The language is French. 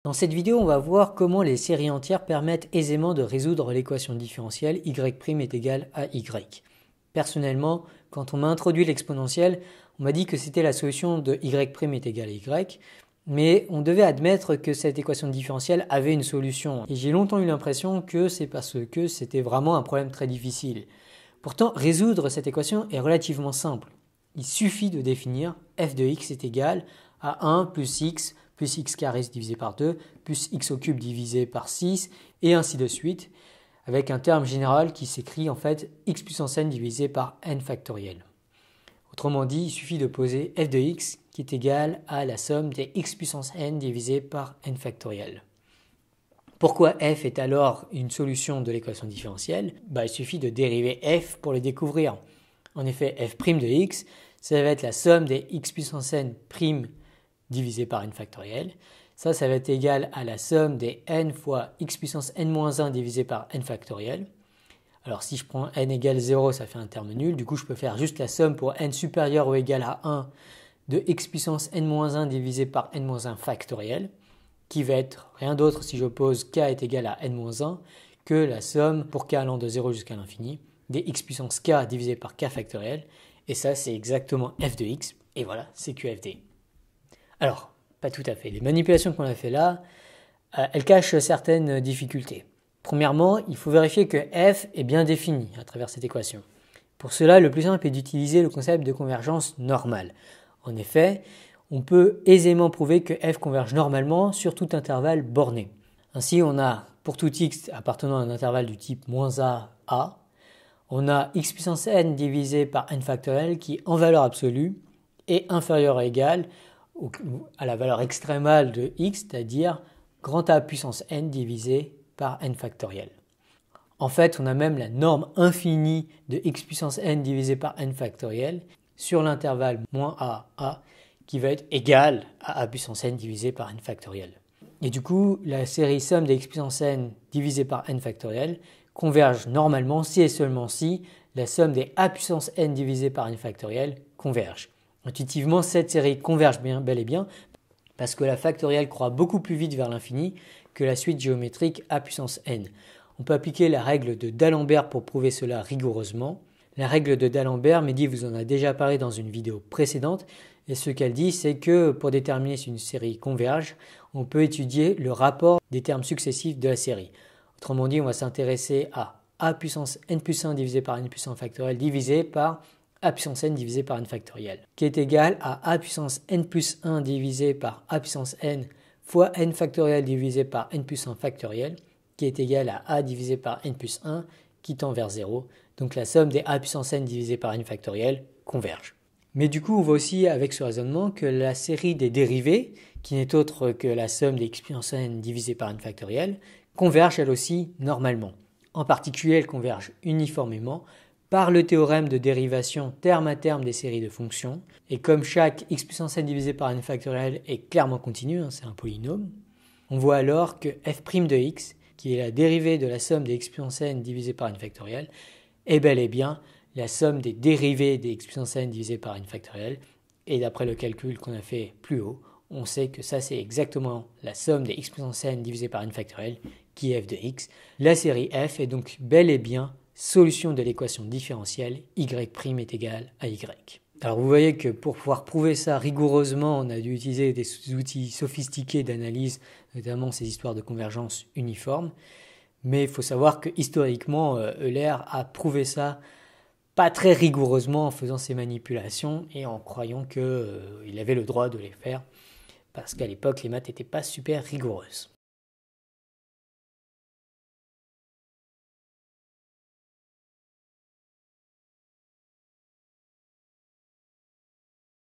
Dans cette vidéo, on va voir comment les séries entières permettent aisément de résoudre l'équation différentielle y' est égal à y. Personnellement, quand on m'a introduit l'exponentielle, on m'a dit que c'était la solution de y' est égal à y, mais on devait admettre que cette équation différentielle avait une solution. Et j'ai longtemps eu l'impression que c'est parce que c'était vraiment un problème très difficile. Pourtant, résoudre cette équation est relativement simple. Il suffit de définir f de x est égal à 1 plus x carré divisé par 2, plus x au cube divisé par 6, et ainsi de suite, avec un terme général qui s'écrit en fait x puissance n divisé par n factoriel. Autrement dit, il suffit de poser f de x qui est égal à la somme des x puissance n divisé par n factoriel. Pourquoi f est alors une solution de l'équation différentielle? Il suffit de dériver f pour le découvrir. En effet, f' de x, ça va être la somme des x puissance n' divisé par n factoriel. Ça va être égal à la somme des n fois x puissance n-1 divisé par n factoriel. Alors si je prends n égale 0, ça fait un terme nul. Du coup, je peux faire juste la somme pour n supérieur ou égal à 1 de x puissance n-1 divisé par n-1 factoriel, qui va être rien d'autre si j'oppose k est égal à n-1 que la somme pour k allant de 0 jusqu'à l'infini des x puissance k divisé par k factoriel. Et ça, c'est exactement f de x. Et voilà, c'est QFD. Alors, pas tout à fait. Les manipulations qu'on a fait là, elles cachent certaines difficultés. Premièrement, il faut vérifier que f est bien défini à travers cette équation. Pour cela, le plus simple est d'utiliser le concept de convergence normale. En effet, on peut aisément prouver que f converge normalement sur tout intervalle borné. Ainsi, on a pour tout x appartenant à un intervalle du type -a, on a x puissance n divisé par n factoriel qui, en valeur absolue, est inférieur ou égal à la valeur extrémale de x, c'est-à-dire grand A puissance n divisé par n factoriel. En fait, on a même la norme infinie de x puissance n divisé par n factoriel sur l'intervalle -a qui va être égale à a puissance n divisé par n factoriel. Et du coup, la série somme des x puissance n divisé par n factoriel converge normalement si et seulement si la somme des a puissance n divisé par n factoriel converge. Intuitivement, cette série converge bel et bien parce que la factorielle croît beaucoup plus vite vers l'infini que la suite géométrique a puissance n. On peut appliquer la règle de D'Alembert pour prouver cela rigoureusement. La règle de D'Alembert, Mehdi vous en a déjà parlé dans une vidéo précédente, et ce qu'elle dit, c'est que pour déterminer si une série converge, on peut étudier le rapport des termes successifs de la série. Autrement dit, on va s'intéresser à a puissance n plus 1 divisé par n plus 1 factoriel divisé par a puissance n divisé par n factoriel, qui est égal à a puissance n plus 1 divisé par a puissance n fois n factoriel divisé par n plus 1 factoriel, qui est égal à a divisé par n plus 1 qui tend vers 0. Donc la somme des a puissance n divisé par n factoriel converge. Mais du coup, on voit aussi avec ce raisonnement que la série des dérivées, qui n'est autre que la somme des x puissance n divisé par n factoriel, converge elle aussi normalement. En particulier, elle converge uniformément par le théorème de dérivation terme à terme des séries de fonctions. Et comme chaque x puissance n divisé par n factoriel est clairement continu, c'est un polynôme, on voit alors que f' de x, qui est la dérivée de la somme des x puissance n divisé par n factoriel, est bel et bien la somme des dérivées des x puissance n divisé par n factoriel. Et d'après le calcul qu'on a fait plus haut, on sait que ça c'est exactement la somme des x puissance n divisé par n factoriel qui est f de x. La série f est donc bel et bien solution de l'équation différentielle y' est égal à y. Alors vous voyez que pour pouvoir prouver ça rigoureusement, on a dû utiliser des outils sophistiqués d'analyse, notamment ces histoires de convergence uniforme. Mais il faut savoir que historiquement, Euler a prouvé ça pas très rigoureusement en faisant ces manipulations et en croyant qu'il avait le droit de les faire, parce qu'à l'époque, les maths n'étaient pas super rigoureuses.